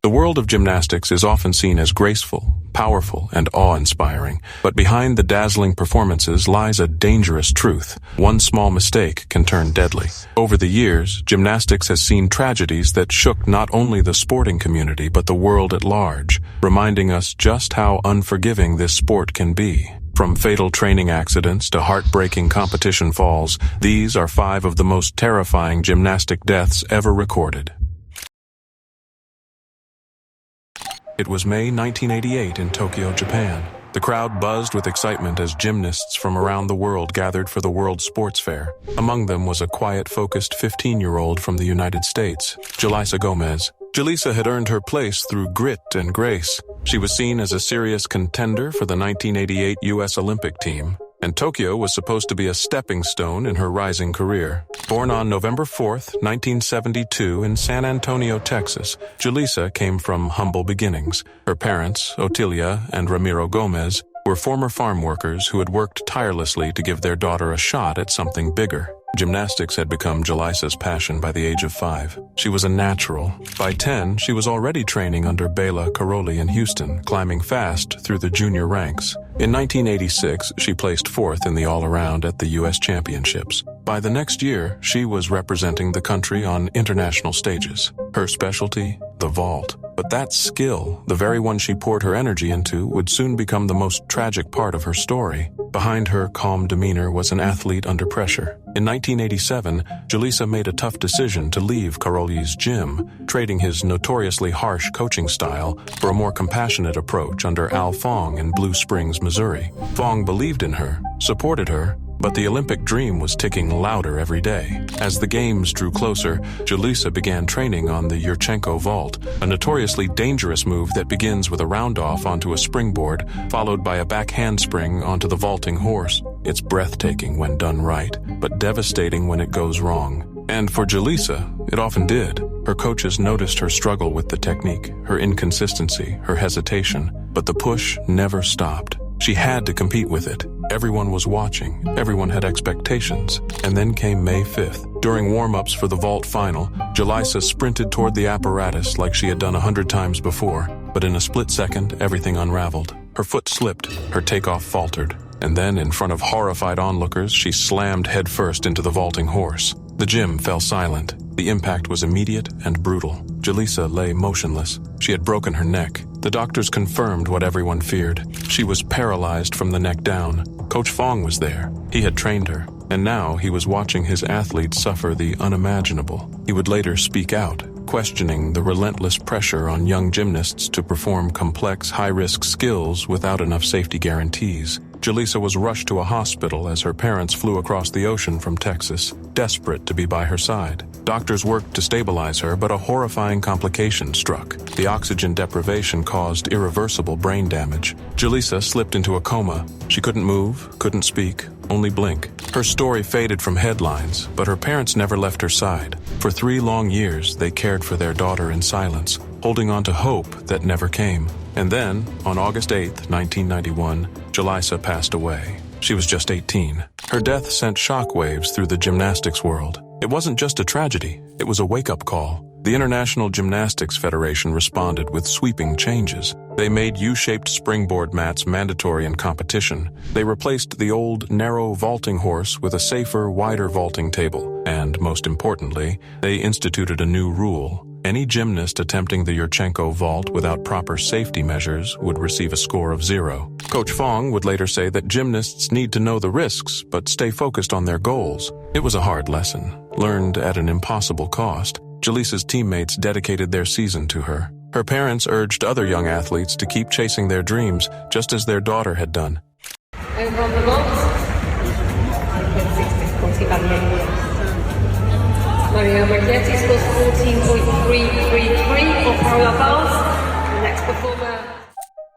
The world of gymnastics is often seen as graceful, powerful, and awe-inspiring, but behind the dazzling performances lies a dangerous truth. One small mistake can turn deadly. Over the years, gymnastics has seen tragedies that shook not only the sporting community but the world at large, reminding us just how unforgiving this sport can be. From fatal training accidents to heartbreaking competition falls, these are 5 of the most terrifying gymnastic deaths ever recorded. It was May 1988 in Tokyo, Japan. The crowd buzzed with excitement as gymnasts from around the world gathered for the World Sports Fair. Among them was a quiet, focused 15-year-old from the United States, Julissa Gomez. Julissa had earned her place through grit and grace. She was seen as a serious contender for the 1988 U.S. Olympic team, and Tokyo was supposed to be a stepping stone in her rising career. Born on November 4, 1972 in San Antonio, Texas, Julissa came from humble beginnings. Her parents, Otilia and Ramiro Gomez, were former farm workers who had worked tirelessly to give their daughter a shot at something bigger. Gymnastics had become Julissa's passion by the age of 5. She was a natural. By 10, she was already training under Bela Karolyi in Houston, climbing fast through the junior ranks. In 1986, she placed 4th in the all-around at the U.S. Championships. By the next year, she was representing the country on international stages. Her specialty, the vault. But that skill, the very one she poured her energy into, would soon become the most tragic part of her story. Behind her calm demeanor was an athlete under pressure. In 1987, Julissa made a tough decision to leave Karolyi's gym, trading his notoriously harsh coaching style for a more compassionate approach under Al Fong in Blue Springs, Missouri. Fong believed in her, supported her, but the Olympic dream was ticking louder every day. As the games drew closer, Julissa began training on the Yurchenko vault, a notoriously dangerous move that begins with a round-off onto a springboard, followed by a back handspring onto the vaulting horse. It's breathtaking when done right, but devastating when it goes wrong. And for Julissa, it often did. Her coaches noticed her struggle with the technique, her inconsistency, her hesitation, but the push never stopped. She had to compete with it. Everyone was watching. Everyone had expectations. And then came May 5th. During warm-ups for the vault final, Julissa sprinted toward the apparatus like she had done 100 times before. But in a split second, everything unraveled. Her foot slipped. Her takeoff faltered. And then, in front of horrified onlookers, she slammed headfirst into the vaulting horse. The gym fell silent. The impact was immediate and brutal. Julissa lay motionless. She had broken her neck. The doctors confirmed what everyone feared. She was paralyzed from the neck down. Coach Fong was there. He had trained her, and now he was watching his athletes suffer the unimaginable. He would later speak out, questioning the relentless pressure on young gymnasts to perform complex, high-risk skills without enough safety guarantees. Julissa was rushed to a hospital as her parents flew across the ocean from Texas, desperate to be by her side. Doctors worked to stabilize her, but a horrifying complication struck. The oxygen deprivation caused irreversible brain damage. Julissa slipped into a coma. She couldn't move, couldn't speak, only blink. Her story faded from headlines, but her parents never left her side. For 3 long years, they cared for their daughter in silence, holding on to hope that never came. And then, on August 8, 1991, Julissa passed away. She was just 18. Her death sent shockwaves through the gymnastics world. It wasn't just a tragedy, it was a wake-up call. The International Gymnastics Federation responded with sweeping changes. They made U-shaped springboard mats mandatory in competition. They replaced the old, narrow vaulting horse with a safer, wider vaulting table. And, most importantly, they instituted a new rule. Any gymnast attempting the Yurchenko vault without proper safety measures would receive a score of 0. Coach Fong would later say that gymnasts need to know the risks, but stay focused on their goals. It was a hard lesson, learned at an impossible cost. Julissa's teammates dedicated their season to her. Her parents urged other young athletes to keep chasing their dreams, just as their daughter had done. Over on the vault, Mario Marchetti scores 14.333 for parallel vault. The next performer.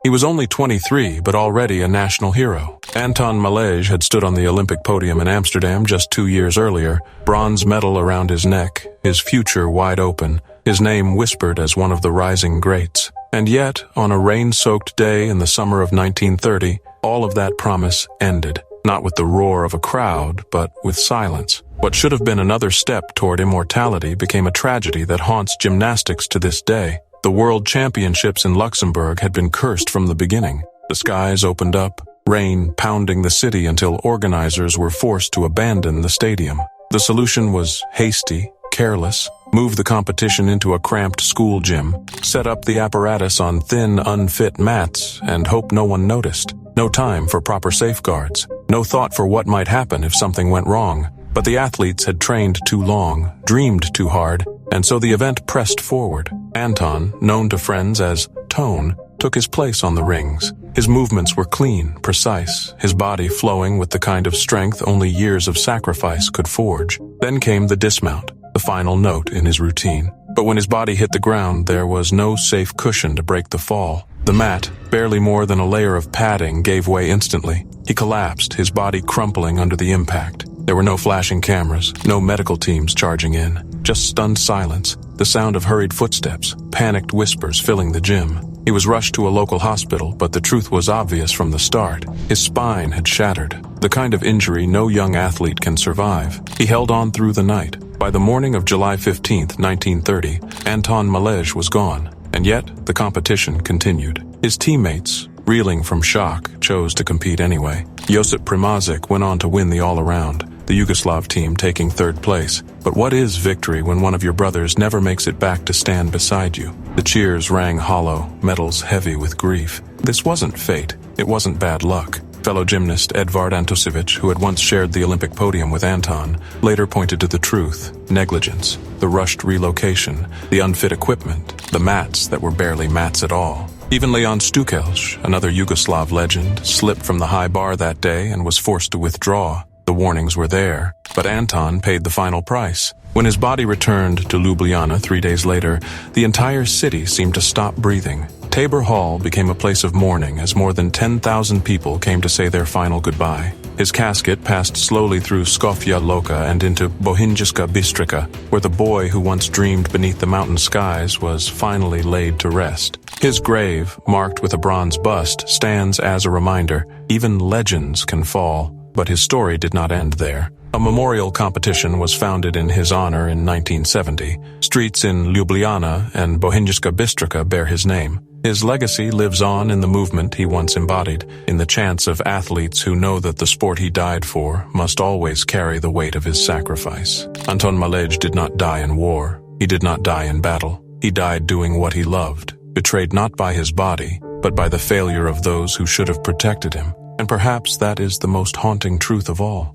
He was only 23, but already a national hero. Anton Malej had stood on the Olympic podium in Amsterdam just 2 years earlier, bronze medal around his neck, his future wide open, his name whispered as one of the rising greats. And yet, on a rain-soaked day in the summer of 1930, all of that promise ended, not with the roar of a crowd, but with silence. What should have been another step toward immortality became a tragedy that haunts gymnastics to this day. The World Championships in Luxembourg had been cursed from the beginning. The skies opened up, rain pounding the city until organizers were forced to abandon the stadium. The solution was hasty, careless, move the competition into a cramped school gym, set up the apparatus on thin, unfit mats, and hope no one noticed. No time for proper safeguards. No thought for what might happen if something went wrong. But the athletes had trained too long, dreamed too hard, and so the event pressed forward. Anton, known to friends as Tone, took his place on the rings. His movements were clean, precise, his body flowing with the kind of strength only years of sacrifice could forge. Then came the dismount, the final note in his routine. But when his body hit the ground, there was no safe cushion to break the fall. The mat, barely more than a layer of padding, gave way instantly. He collapsed, his body crumpling under the impact. There were no flashing cameras, no medical teams charging in, just stunned silence, the sound of hurried footsteps, panicked whispers filling the gym. He was rushed to a local hospital, but the truth was obvious from the start. His spine had shattered, the kind of injury no young athlete can survive. He held on through the night. By the morning of July 15, 1930, Anton Malej was gone, and yet the competition continued. His teammates, reeling from shock, chose to compete anyway. Josip Primožić went on to win the all-around, the Yugoslav team taking third place. But what is victory when one of your brothers never makes it back to stand beside you? The cheers rang hollow, medals heavy with grief. This wasn't fate. It wasn't bad luck. Fellow gymnast Edvard Antosevic, who had once shared the Olympic podium with Anton, later pointed to the truth: negligence, the rushed relocation, the unfit equipment, the mats that were barely mats at all. Even Leon Stukelj, another Yugoslav legend, slipped from the high bar that day and was forced to withdraw. The warnings were there, but Anton paid the final price. When his body returned to Ljubljana 3 days later, the entire city seemed to stop breathing. Tabor Hall became a place of mourning as more than 10,000 people came to say their final goodbye. His casket passed slowly through Skopje Loka and into Bohinjska Bistrica, where the boy who once dreamed beneath the mountain skies was finally laid to rest. His grave, marked with a bronze bust, stands as a reminder: even legends can fall. But his story did not end there. A memorial competition was founded in his honor in 1970. Streets in Ljubljana and Bohinjska Bistrica bear his name. His legacy lives on in the movement he once embodied, in the chants of athletes who know that the sport he died for must always carry the weight of his sacrifice. Anton Malej did not die in war. He did not die in battle. He died doing what he loved, betrayed not by his body, but by the failure of those who should have protected him. And perhaps that is the most haunting truth of all.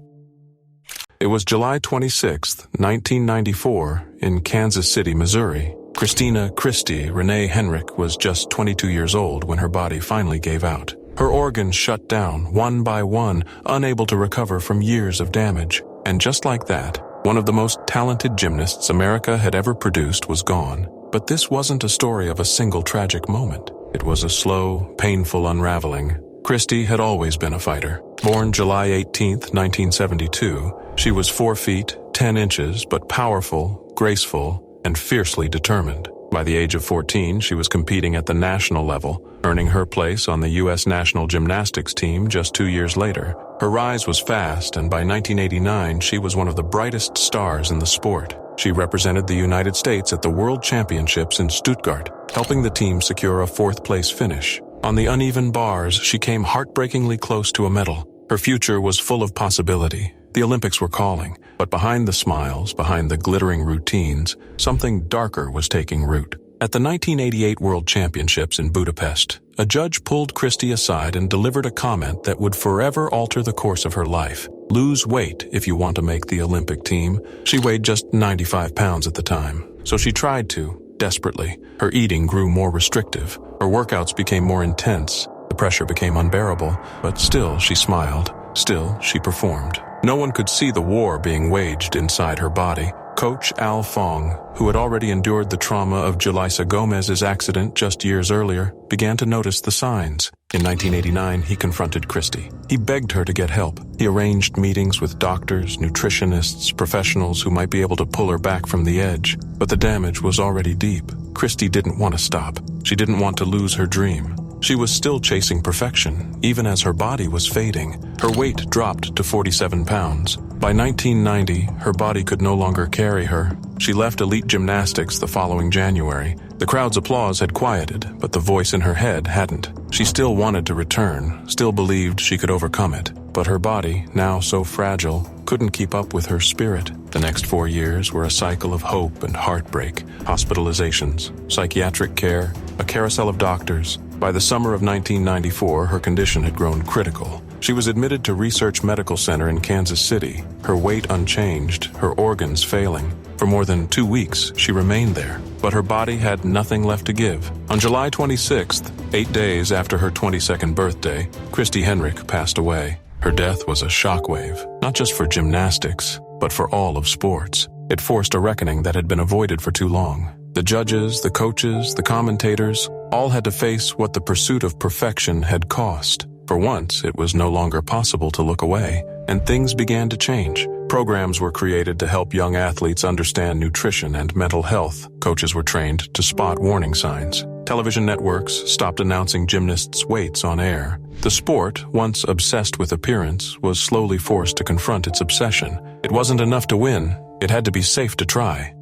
It was July 26, 1994, in Kansas City, Missouri. Christina Henrich was just 22 years old when her body finally gave out. Her organs shut down, one by one, unable to recover from years of damage. And just like that, one of the most talented gymnasts America had ever produced was gone. But this wasn't a story of a single tragic moment. It was a slow, painful unraveling. Christy had always been a fighter. Born July 18, 1972, she was 4 feet, 10 inches, but powerful, graceful, and fiercely determined. By the age of 14, she was competing at the national level, earning her place on the U.S. national gymnastics team just 2 years later. Her rise was fast, and by 1989, she was one of the brightest stars in the sport. She represented the United States at the World Championships in Stuttgart, helping the team secure a 4th-place finish. On the uneven bars, she came heartbreakingly close to a medal. Her future was full of possibility. The Olympics were calling, but behind the smiles, behind the glittering routines, something darker was taking root. At the 1988 World Championships in Budapest, a judge pulled Christy aside and delivered a comment that would forever alter the course of her life. Lose weight if you want to make the Olympic team. She weighed just 95 pounds at the time, so she tried to, desperately. Her eating grew more restrictive. Her workouts became more intense. The pressure became unbearable, but still she smiled. Still she performed. No one could see the war being waged inside her body. Coach Al Fong, who had already endured the trauma of Julissa Gomez's accident just years earlier, began to notice the signs. In 1989, he confronted Christy. He begged her to get help. He arranged meetings with doctors, nutritionists, professionals who might be able to pull her back from the edge. But the damage was already deep. Christy didn't want to stop. She didn't want to lose her dream. She was still chasing perfection, even as her body was fading. Her weight dropped to 47 pounds. By 1990, her body could no longer carry her. She left elite gymnastics the following January, The crowd's applause had quieted, but the voice in her head hadn't. She still wanted to return, still believed she could overcome it. But her body, now so fragile, couldn't keep up with her spirit. The next 4 years were a cycle of hope and heartbreak, hospitalizations, psychiatric care, a carousel of doctors. By the summer of 1994, her condition had grown critical. She was admitted to Research Medical Center in Kansas City, her weight unchanged, her organs failing. For more than 2 weeks, she remained there, but her body had nothing left to give. On July 26th, 8 days after her 22nd birthday, Christina Henrich passed away. Her death was a shockwave, not just for gymnastics, but for all of sports. It forced a reckoning that had been avoided for too long. The judges, the coaches, the commentators, all had to face what the pursuit of perfection had cost. For once, it was no longer possible to look away, and things began to change. Programs were created to help young athletes understand nutrition and mental health. Coaches were trained to spot warning signs. Television networks stopped announcing gymnasts' weights on air. The sport, once obsessed with appearance, was slowly forced to confront its obsession. It wasn't enough to win. It had to be safe to try.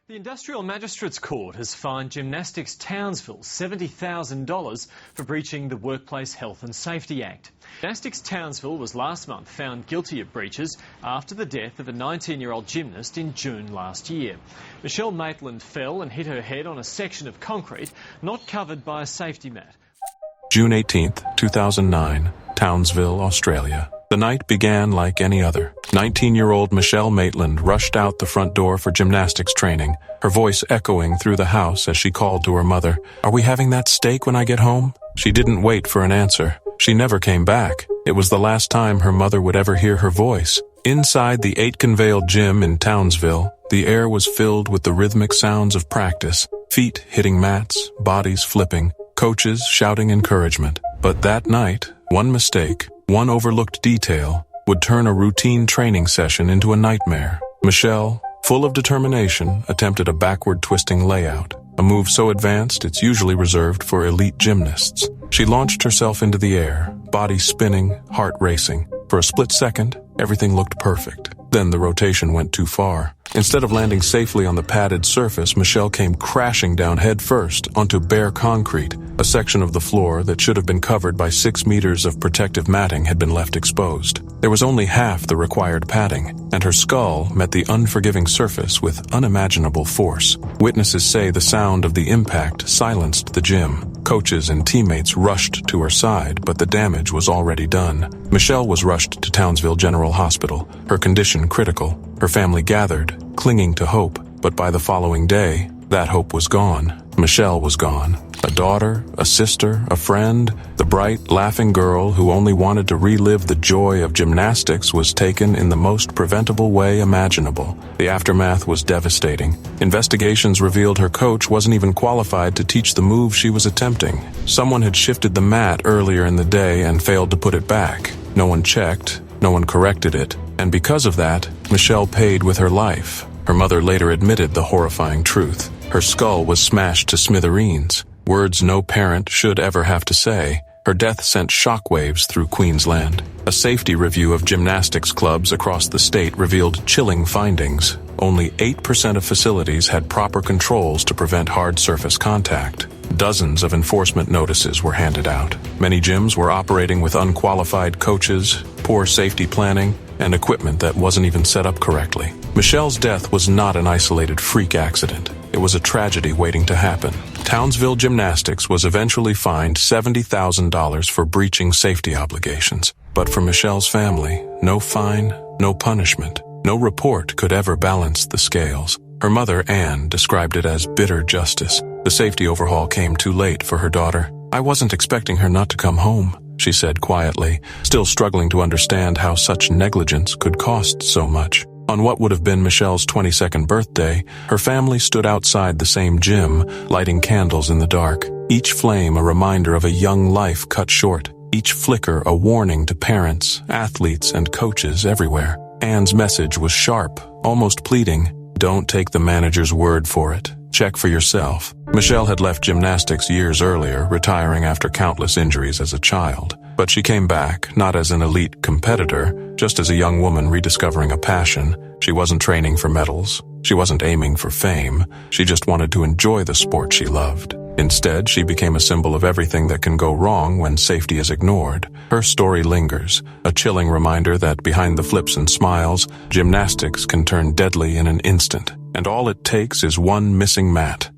The Industrial Magistrates Court has fined Gymnastics Townsville $70,000 for breaching the Workplace Health and Safety Act. Gymnastics Townsville was last month found guilty of breaches after the death of a 19-year-old gymnast in June last year. Michelle Maitland fell and hit her head on a section of concrete not covered by a safety mat. June 18th, 2009, Townsville, Australia. The night began like any other. 19-year-old Michelle Maitland rushed out the front door for gymnastics training, her voice echoing through the house as she called to her mother, "Are we having that steak when I get home?" She didn't wait for an answer. She never came back. It was the last time her mother would ever hear her voice. Inside the Aitkenvale gym in Townsville, the air was filled with the rhythmic sounds of practice, feet hitting mats, bodies flipping, coaches shouting encouragement. But that night, one mistake, one overlooked detail, would turn a routine training session into a nightmare. Michelle, full of determination, attempted a backward twisting layout, a move so advanced it's usually reserved for elite gymnasts. She launched herself into the air, body spinning, heart racing. For a split second, everything looked perfect. Then the rotation went too far. Instead of landing safely on the padded surface, Michelle came crashing down head first onto bare concrete. A section of the floor that should have been covered by 6 meters of protective matting had been left exposed. There was only half the required padding, and her skull met the unforgiving surface with unimaginable force. Witnesses say the sound of the impact silenced the gym. Coaches and teammates rushed to her side, but the damage was already done. Michelle was rushed to Townsville General Hospital, her condition critical. Her family gathered, clinging to hope, but by the following day, that hope was gone. Michelle was gone. A daughter, a sister, a friend, the bright, laughing girl who only wanted to relive the joy of gymnastics was taken in the most preventable way imaginable. The aftermath was devastating. Investigations revealed her coach wasn't even qualified to teach the move she was attempting. Someone had shifted the mat earlier in the day and failed to put it back. No one checked, no one corrected it, and because of that, Michelle paid with her life. Her mother later admitted the horrifying truth. Her skull was smashed to smithereens, words no parent should ever have to say. Her death sent shockwaves through Queensland. A safety review of gymnastics clubs across the state revealed chilling findings. Only 8% of facilities had proper controls to prevent hard surface contact. Dozens of enforcement notices were handed out. Many gyms were operating with unqualified coaches, poor safety planning, and equipment that wasn't even set up correctly. Michelle's death was not an isolated freak accident. It was a tragedy waiting to happen. Townsville Gymnastics was eventually fined $70,000 for breaching safety obligations. But for Michelle's family, no fine, no punishment, no report could ever balance the scales. Her mother, Anne, described it as bitter justice. The safety overhaul came too late for her daughter. "I wasn't expecting her not to come home," she said quietly, still struggling to understand how such negligence could cost so much. On what would have been Michelle's 22nd birthday, her family stood outside the same gym, lighting candles in the dark. Each flame a reminder of a young life cut short. Each flicker a warning to parents, athletes, and coaches everywhere. Anne's message was sharp, almost pleading. Don't take the manager's word for it. Check for yourself. Michelle had left gymnastics years earlier, retiring after countless injuries as a child. But she came back, not as an elite competitor, just as a young woman rediscovering a passion. She wasn't training for medals. She wasn't aiming for fame. She just wanted to enjoy the sport she loved. Instead, she became a symbol of everything that can go wrong when safety is ignored. Her story lingers, a chilling reminder that behind the flips and smiles, gymnastics can turn deadly in an instant, and all it takes is one missing mat.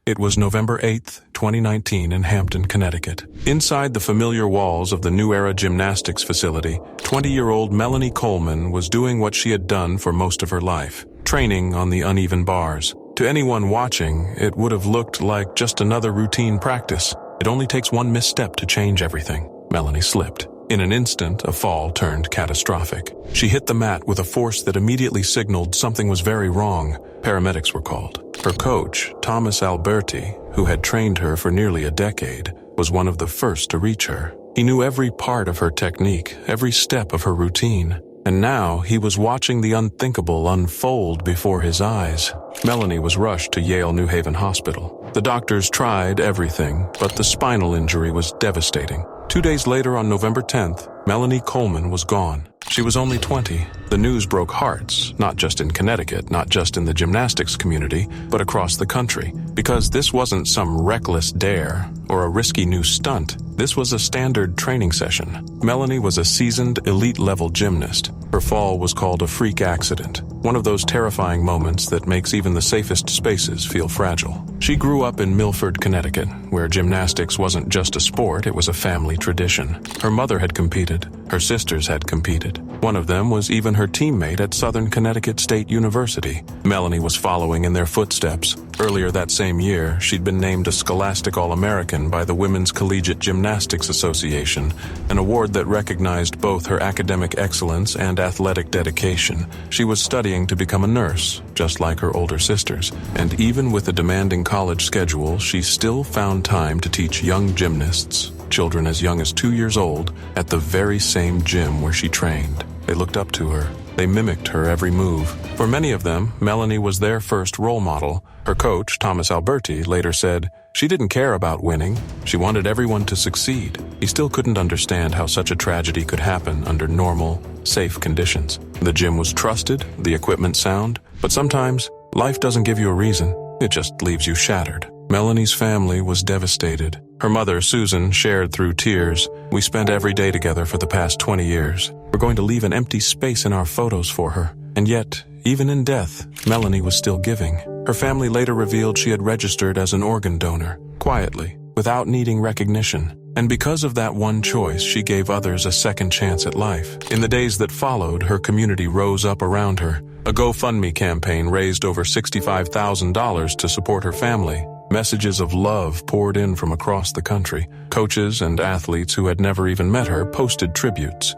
It was November 8th, 2019 in Hampton, Connecticut. Inside the familiar walls of the New Era Gymnastics facility, 20-year-old Melanie Coleman was doing what she had done for most of her life, training on the uneven bars. To anyone watching, it would have looked like just another routine practice. It only takes one misstep to change everything. Melanie slipped. In an instant, a fall turned catastrophic. She hit the mat with a force that immediately signaled something was very wrong. Paramedics were called. Her coach, Thomas Alberti, who had trained her for nearly a decade, was one of the first to reach her. He knew every part of her technique, every step of her routine. And now he was watching the unthinkable unfold before his eyes. Melanie was rushed to Yale New Haven Hospital. The doctors tried everything, but the spinal injury was devastating. 2 days later, on November 10th, Melanie Coleman was gone. She was only 20. The news broke hearts, not just in Connecticut, not just in the gymnastics community, but across the country. Because this wasn't some reckless dare or a risky new stunt. This was a standard training session. Melanie was a seasoned, elite-level gymnast. Her fall was called a freak accident, one of those terrifying moments that makes even the safest spaces feel fragile. She grew up in Milford, Connecticut, where gymnastics wasn't just a sport, it was a family tradition. Her mother had competed. Her sisters had competed. One of them was even her teammate at Southern Connecticut State University. Melanie was following in their footsteps. Earlier that same year, she'd been named a Scholastic All-American by the Women's Collegiate Gymnastics Association, an award that recognized both her academic excellence and athletic dedication. She was studying to become a nurse, just like her older sisters, and even with a demanding college schedule, she still found time to teach young gymnasts, children as young as 2 years old, at the very same gym where she trained. They looked up to her. They mimicked her every move. For many of them, Melanie was their first role model. Her coach, Thomas Alberti, later said, "She didn't care about winning. She wanted everyone to succeed." He still couldn't understand how such a tragedy could happen under normal, safe conditions. The gym was trusted, the equipment sound, but sometimes life doesn't give you a reason. It just leaves you shattered. Melanie's family was devastated. Her mother, Susan, shared through tears, "We spent every day together for the past 20 years. We're going to leave an empty space in our photos for her." And yet, even in death, Melanie was still giving. Her family later revealed she had registered as an organ donor, quietly, without needing recognition. And because of that one choice, she gave others a second chance at life. In the days that followed, her community rose up around her. A GoFundMe campaign raised over $65,000 to support her family. Messages of love poured in from across the country. Coaches and athletes who had never even met her posted tributes.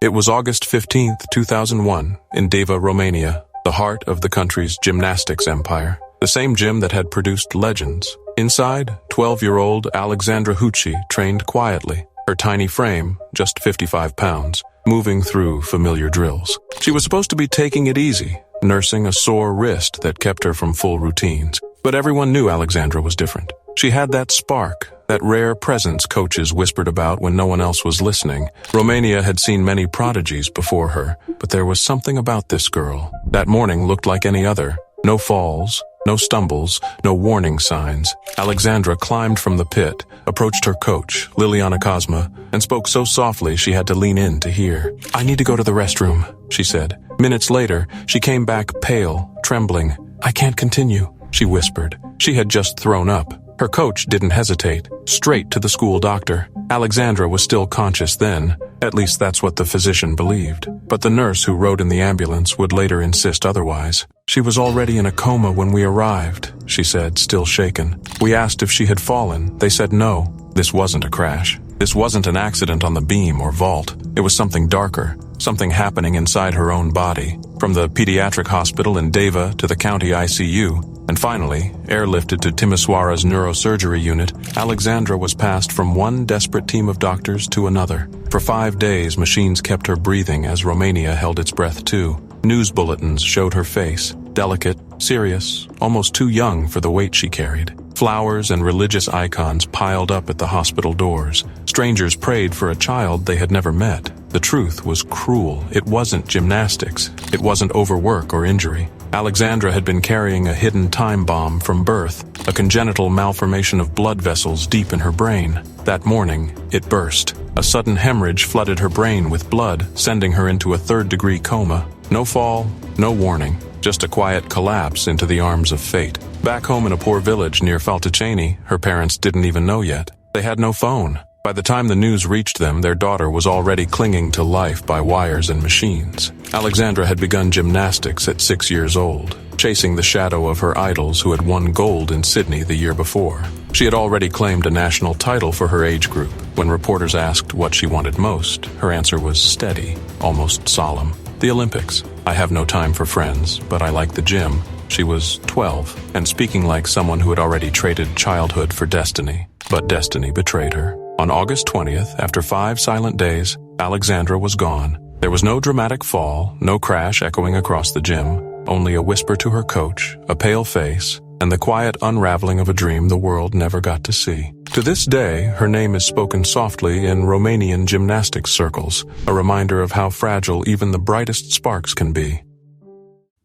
It was August 15th, 2001, in Deva, Romania, the heart of the country's gymnastics empire. The same gym that had produced legends. Inside, 12-year-old Alexandra Huci trained quietly, her tiny frame, just 55 pounds, moving through familiar drills. She was supposed to be taking it easy, nursing a sore wrist that kept her from full routines. But everyone knew Alexandra was different. She had that spark, that rare presence coaches whispered about when no one else was listening. Romania had seen many prodigies before her, but there was something about this girl. That morning looked like any other. No falls, no stumbles, no warning signs. Alexandra climbed from the pit, approached her coach, Liliana Cosma, and spoke so softly she had to lean in to hear. "I need to go to the restroom," she said. Minutes later, she came back pale, trembling. "I can't continue," she whispered. She had just thrown up. Her coach didn't hesitate. Straight to the school doctor. Alexandra was still conscious then. At least that's what the physician believed. But the nurse who rode in the ambulance would later insist otherwise. "She was already in a coma when we arrived," she said, still shaken. "We asked if she had fallen. They said no. This wasn't a crash. This wasn't an accident on the beam or vault. It was something darker, something happening inside her own body. From the pediatric hospital in Deva to the county ICU, and finally, airlifted to Timisoara's neurosurgery unit, Alexandra was passed from one desperate team of doctors to another. For 5 days, machines kept her breathing as Romania held its breath too. News bulletins showed her face, delicate, serious, almost too young for the weight she carried. Flowers and religious icons piled up at the hospital doors. Strangers prayed for a child they had never met. The truth was cruel. It wasn't gymnastics. It wasn't overwork or injury. Alexandra had been carrying a hidden time bomb from birth, a congenital malformation of blood vessels deep in her brain. That morning, it burst. A sudden hemorrhage flooded her brain with blood, sending her into a third-degree coma. No fall, no warning, just a quiet collapse into the arms of fate. Back home in a poor village near Falticeni, her parents didn't even know yet. They had no phone. By the time the news reached them, their daughter was already clinging to life by wires and machines. Alexandra had begun gymnastics at 6 years old, chasing the shadow of her idols who had won gold in Sydney the year before. She had already claimed a national title for her age group. When reporters asked what she wanted most, her answer was steady, almost solemn. The Olympics. I have no time for friends, but I like the gym. She was 12, and speaking like someone who had already traded childhood for destiny. But destiny betrayed her. On August 20th, after 5 silent days, Alexandra was gone. There was no dramatic fall, no crash echoing across the gym, only a whisper to her coach, a pale face, and the quiet unraveling of a dream the world never got to see. To this day, her name is spoken softly in Romanian gymnastics circles, a reminder of how fragile even the brightest sparks can be.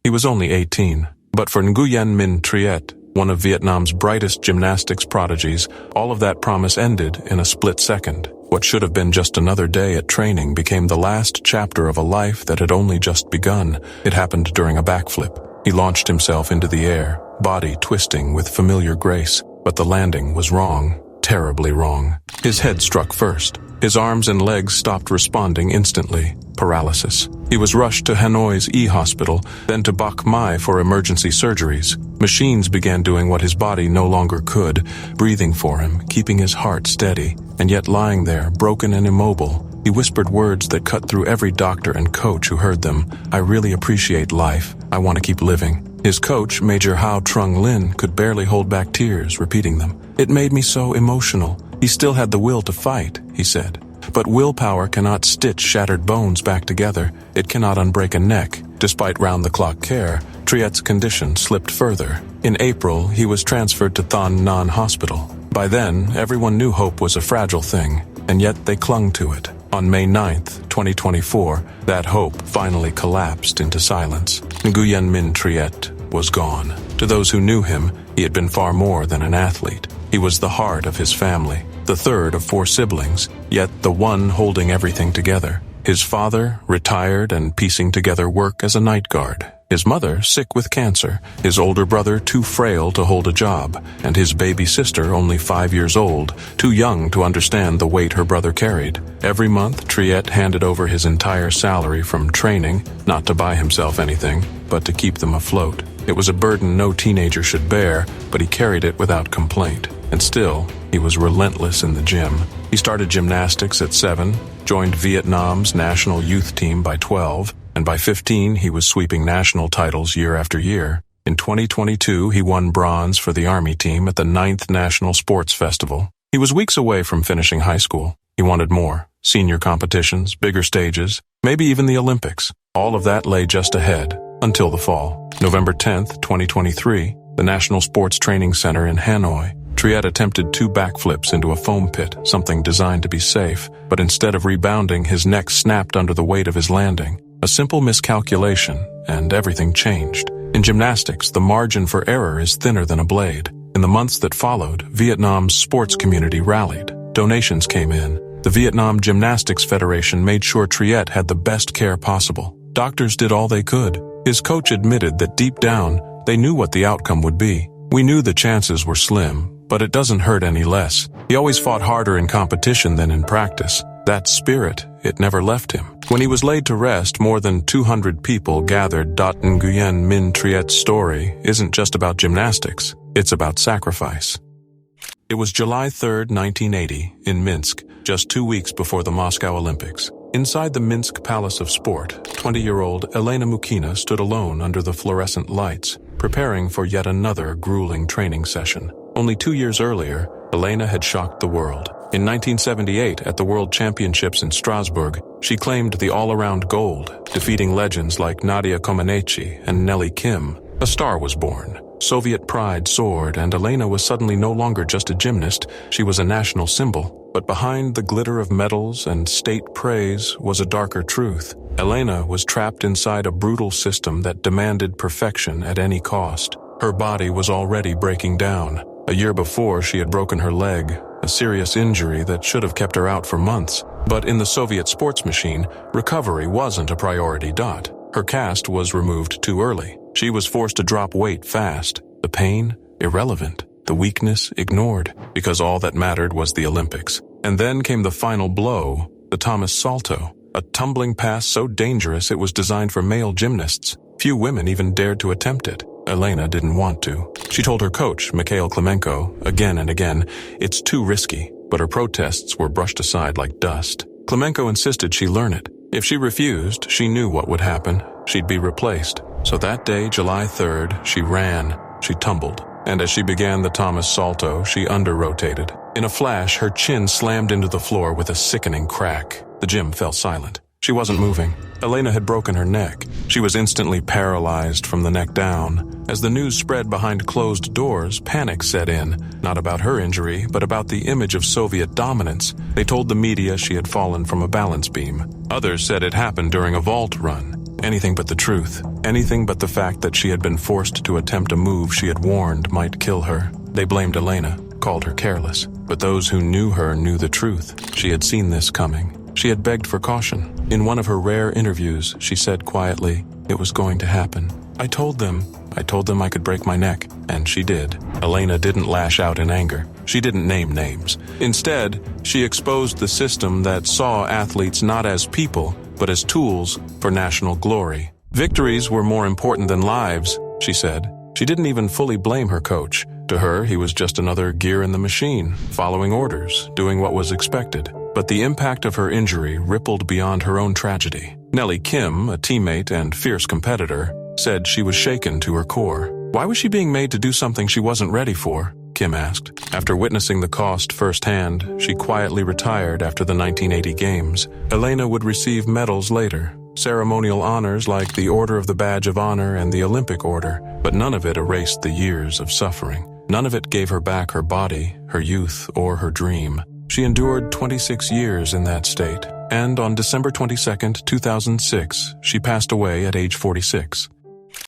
He was only 18, but for Nguyen Minh Triet, one of Vietnam's brightest gymnastics prodigies, all of that promise ended in a split second. What should have been just another day at training became the last chapter of a life that had only just begun. It happened during a backflip. He launched himself into the air, body twisting with familiar grace, but the landing was wrong, terribly wrong. His head struck first. His arms and legs stopped responding instantly. Paralysis. He was rushed to Hanoi's E-hospital, then to Bach Mai for emergency surgeries. Machines began doing what his body no longer could, breathing for him, keeping his heart steady. And yet lying there, broken and immobile, he whispered words that cut through every doctor and coach who heard them. I really appreciate life. I want to keep living. His coach, Major Hao Trung Lin, could barely hold back tears, repeating them. It made me so emotional. He still had the will to fight, he said. But willpower cannot stitch shattered bones back together. It cannot unbreak a neck. Despite round-the-clock care, Triet's condition slipped further. In April, he was transferred to Thanh Nan Hospital. By then, everyone knew hope was a fragile thing, and yet they clung to it. On May 9th, 2024, that hope finally collapsed into silence. Nguyen Minh Triet was gone. To those who knew him, he had been far more than an athlete. He was the heart of his family, the third of 4 siblings, yet the one holding everything together. His father, retired and piecing together work as a night guard. His mother, sick with cancer. His older brother, too frail to hold a job. And his baby sister, only 5 years old, too young to understand the weight her brother carried. Every month, Triet handed over his entire salary from training, not to buy himself anything, but to keep them afloat. It was a burden no teenager should bear, but he carried it without complaint. And still, he was relentless in the gym. He started gymnastics at 7, joined Vietnam's national youth team by 12, and by 15 he was sweeping national titles year after year. In 2022, he won bronze for the Army team at the 9th National Sports Festival. He was weeks away from finishing high school. He wanted more. Senior competitions, bigger stages, maybe even the Olympics. All of that lay just ahead, until the fall. November 10th, 2023, the National Sports Training Center in Hanoi. Triet attempted 2 backflips into a foam pit, something designed to be safe, but instead of rebounding, his neck snapped under the weight of his landing. A simple miscalculation, and everything changed. In gymnastics, the margin for error is thinner than a blade. In the months that followed, Vietnam's sports community rallied. Donations came in. The Vietnam Gymnastics Federation made sure Triet had the best care possible. Doctors did all they could. His coach admitted that deep down, they knew what the outcome would be. We knew the chances were slim, but it doesn't hurt any less. He always fought harder in competition than in practice. That spirit, it never left him. When he was laid to rest, more than 200 people gathered. Nguyen Minh Triet's story isn't just about gymnastics, it's about sacrifice. It was July 3, 1980, in Minsk, just 2 weeks before the Moscow Olympics. Inside the Minsk Palace of Sport, 20-year-old Elena Mukhina stood alone under the fluorescent lights, preparing for yet another grueling training session. Only 2 years earlier, Elena had shocked the world. In 1978, at the World Championships in Strasbourg, she claimed the all-around gold, defeating legends like Nadia Comaneci and Nelly Kim. A star was born. Soviet pride soared, and Elena was suddenly no longer just a gymnast, she was a national symbol. But behind the glitter of medals and state praise was a darker truth. Elena was trapped inside a brutal system that demanded perfection at any cost. Her body was already breaking down. A year before, she had broken her leg, a serious injury that should have kept her out for months. But in the Soviet sports machine, recovery wasn't a priority. Her cast was removed too early. She was forced to drop weight fast. The pain, irrelevant. The weakness, ignored, because all that mattered was the Olympics. And then came the final blow, the Thomas Salto, a tumbling pass so dangerous it was designed for male gymnasts. Few women even dared to attempt it. Elena didn't want to. She told her coach, Mikhail Klemenko, again and again, it's too risky, but her protests were brushed aside like dust. Klemenko insisted she learn it. If she refused, she knew what would happen. She'd be replaced. So that day, July 3rd, she ran, she tumbled. And as she began the Thomas Salto, she under-rotated. In a flash, her chin slammed into the floor with a sickening crack. The gym fell silent. She wasn't moving. Elena had broken her neck. She was instantly paralyzed from the neck down. As the news spread behind closed doors, panic set in. Not about her injury, but about the image of Soviet dominance. They told the media she had fallen from a balance beam. Others said it happened during a vault run. Anything but the truth. Anything but the fact that she had been forced to attempt a move she had warned might kill her. They blamed Elena, called her careless. But those who knew her knew the truth. She had seen this coming. She had begged for caution. In one of her rare interviews, she said quietly, it was going to happen. I told them I could break my neck, and she did. Elena didn't lash out in anger. She didn't name names. Instead, she exposed the system that saw athletes not as people, but as tools for national glory. Victories were more important than lives, she said. She didn't even fully blame her coach. To her, he was just another gear in the machine, following orders, doing what was expected. But the impact of her injury rippled beyond her own tragedy. Nellie Kim, a teammate and fierce competitor, said she was shaken to her core. Why was she being made to do something she wasn't ready for? Kim asked. After witnessing the cost firsthand, she quietly retired after the 1980 Games. Elena would receive medals later, ceremonial honors like the Order of the Badge of Honor and the Olympic Order, but none of it erased the years of suffering. None of it gave her back her body, her youth, or her dream. She endured 26 years in that state, and on December 22, 2006, she passed away at age 46.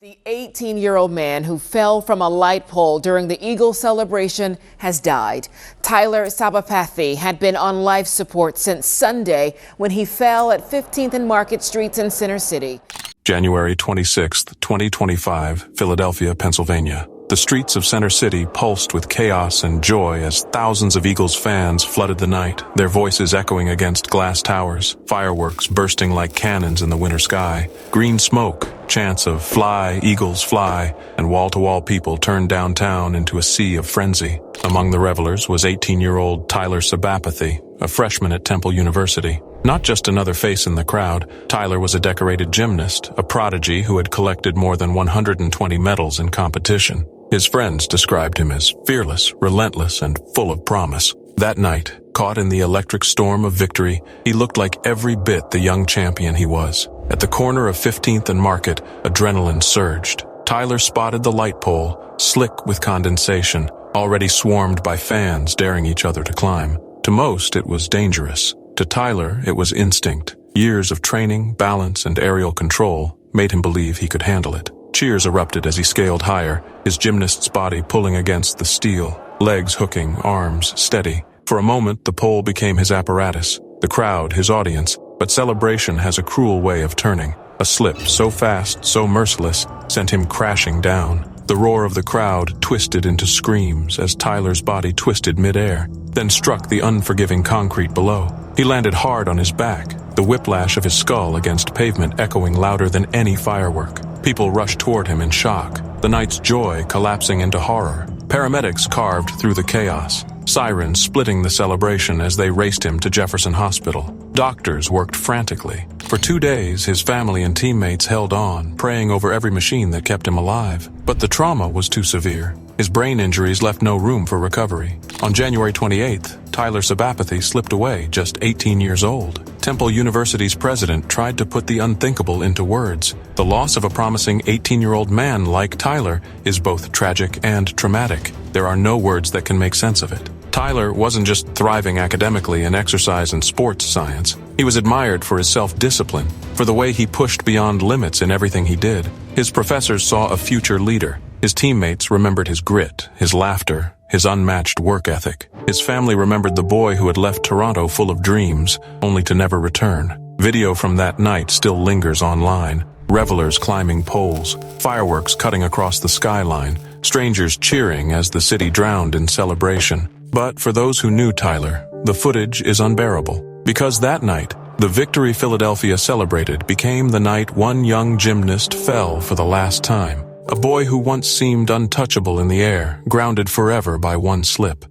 The 18-year-old man who fell from a light pole during the Eagle celebration has died. Tyler Sabapathy had been on life support since Sunday when he fell at 15th and Market Streets in Center City. January 26, 2025, Philadelphia, Pennsylvania. The streets of Center City pulsed with chaos and joy as thousands of Eagles fans flooded the night, their voices echoing against glass towers, fireworks bursting like cannons in the winter sky, green smoke, chants of "Fly, Eagles, fly," and wall-to-wall people turned downtown into a sea of frenzy. Among the revelers was 18-year-old Tyler Sabapathy, a freshman at Temple University. Not just another face in the crowd, Tyler was a decorated gymnast, a prodigy who had collected more than 120 medals in competition. His friends described him as fearless, relentless, and full of promise. That night, caught in the electric storm of victory, he looked like every bit the young champion he was. At the corner of 15th and Market, adrenaline surged. Tyler spotted the light pole, slick with condensation, already swarmed by fans daring each other to climb. To most, it was dangerous. To Tyler, it was instinct. Years of training, balance, and aerial control made him believe he could handle it. Cheers erupted as he scaled higher, his gymnast's body pulling against the steel, legs hooking, arms steady. For a moment, the pole became his apparatus, the crowd his audience, but celebration has a cruel way of turning. A slip so fast, so merciless, sent him crashing down. The roar of the crowd twisted into screams as Tyler's body twisted midair, then struck the unforgiving concrete below. He landed hard on his back, the whiplash of his skull against pavement echoing louder than any firework. People rushed toward him in shock, the night's joy collapsing into horror. Paramedics carved through the chaos, sirens splitting the celebration as they raced him to Jefferson Hospital. Doctors worked frantically. For 2 days, his family and teammates held on, praying over every machine that kept him alive. But the trauma was too severe. His brain injuries left no room for recovery. On January 28th, Tyler Sabapathy slipped away, just 18 years old. Temple University's president tried to put the unthinkable into words. The loss of a promising 18-year-old man like Tyler is both tragic and traumatic. There are no words that can make sense of it. Tyler wasn't just thriving academically in exercise and sports science. He was admired for his self-discipline, for the way he pushed beyond limits in everything he did. His professors saw a future leader. His teammates remembered his grit, his laughter, his unmatched work ethic. His family remembered the boy who had left Toronto full of dreams, only to never return. Video from that night still lingers online. Revelers climbing poles, fireworks cutting across the skyline, strangers cheering as the city drowned in celebration. But for those who knew Tyler, the footage is unbearable. Because that night, the victory Philadelphia celebrated became the night one young gymnast fell for the last time. A boy who once seemed untouchable in the air, grounded forever by one slip.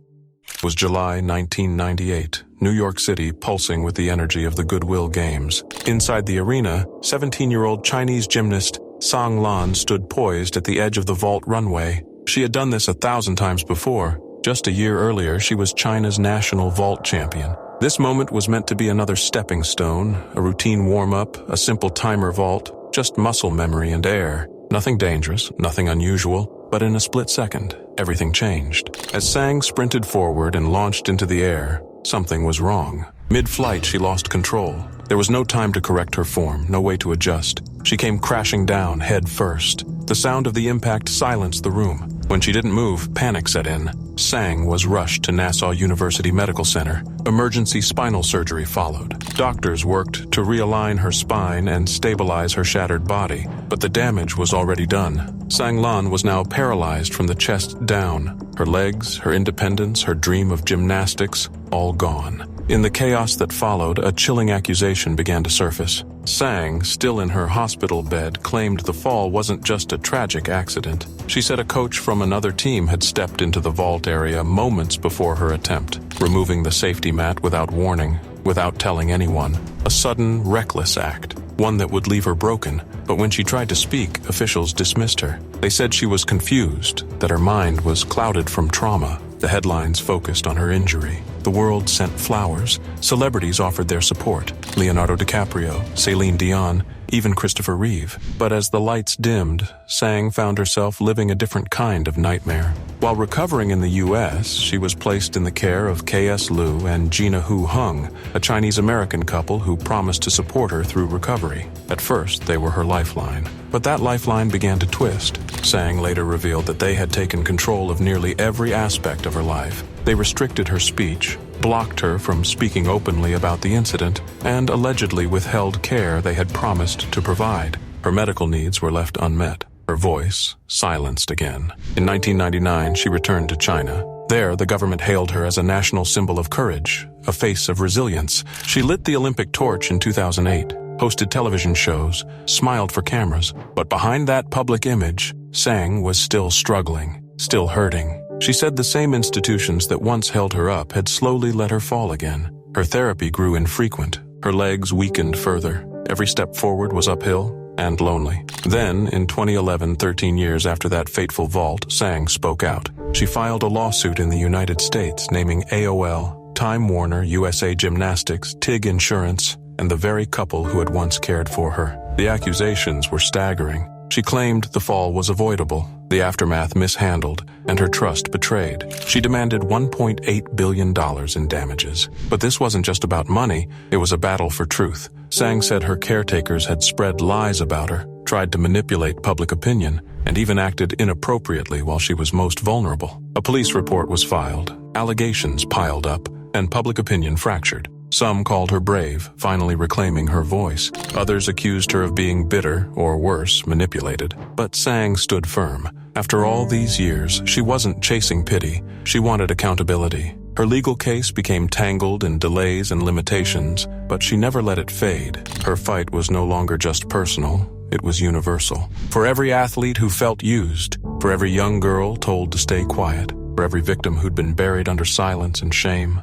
It was July 1998, New York City pulsing with the energy of the Goodwill Games. Inside the arena, 17-year-old Chinese gymnast Sang Lan stood poised at the edge of the vault runway. She had done this 1,000 times before. Just a year earlier, she was China's national vault champion. This moment was meant to be another stepping stone, a routine warm-up, a simple timer vault, just muscle memory and air. Nothing dangerous, nothing unusual, but in a split second, everything changed. As Sang sprinted forward and launched into the air, something was wrong. Mid-flight, she lost control. There was no time to correct her form, no way to adjust. She came crashing down, head first. The sound of the impact silenced the room. When she didn't move, panic set in. Sang was rushed to Nassau University Medical Center. Emergency spinal surgery followed. Doctors worked to realign her spine and stabilize her shattered body, but the damage was already done. Sang Lan was now paralyzed from the chest down. Her legs, her independence, her dream of gymnastics, all gone. In the chaos that followed, a chilling accusation began to surface. Sang, still in her hospital bed, claimed the fall wasn't just a tragic accident. She said a coach from another team had stepped into the vault area moments before her attempt, removing the safety mat without warning, without telling anyone. A sudden, reckless act, one that would leave her broken. But when she tried to speak, officials dismissed her. They said she was confused, that her mind was clouded from trauma. The headlines focused on her injury. The world sent flowers. Celebrities offered their support. Leonardo DiCaprio, Celine Dion, even Christopher Reeve. But as the lights dimmed, Sang found herself living a different kind of nightmare. While recovering in the U.S., she was placed in the care of K.S. Liu and Gina Hu Hung, a Chinese-American couple who promised to support her through recovery. At first, they were her lifeline. But that lifeline began to twist. Sang later revealed that they had taken control of nearly every aspect of her life. They restricted her speech, blocked her from speaking openly about the incident, and allegedly withheld care they had promised to provide. Her medical needs were left unmet. Her voice silenced again. In 1999, she returned to China. There, the government hailed her as a national symbol of courage, a face of resilience. She lit the Olympic torch in 2008, hosted television shows, smiled for cameras. But behind that public image, Sang was still struggling, still hurting. She said the same institutions that once held her up had slowly let her fall again. Her therapy grew infrequent. Her legs weakened further. Every step forward was uphill and lonely. Then, in 2011, 13 years after that fateful vault, Sang spoke out. She filed a lawsuit in the United States naming AOL, Time Warner, USA Gymnastics, TIG Insurance, and the very couple who had once cared for her. The accusations were staggering. She claimed the fall was avoidable, the aftermath mishandled, and her trust betrayed. She demanded $1.8 billion in damages. But this wasn't just about money, it was a battle for truth. Sang said her caretakers had spread lies about her, tried to manipulate public opinion, and even acted inappropriately while she was most vulnerable. A police report was filed, allegations piled up, and public opinion fractured. Some called her brave, finally reclaiming her voice. Others accused her of being bitter, or worse, manipulated. But Sang stood firm. After all these years, she wasn't chasing pity. She wanted accountability. Her legal case became tangled in delays and limitations, but she never let it fade. Her fight was no longer just personal. It was universal. For every athlete who felt used, for every young girl told to stay quiet, for every victim who'd been buried under silence and shame,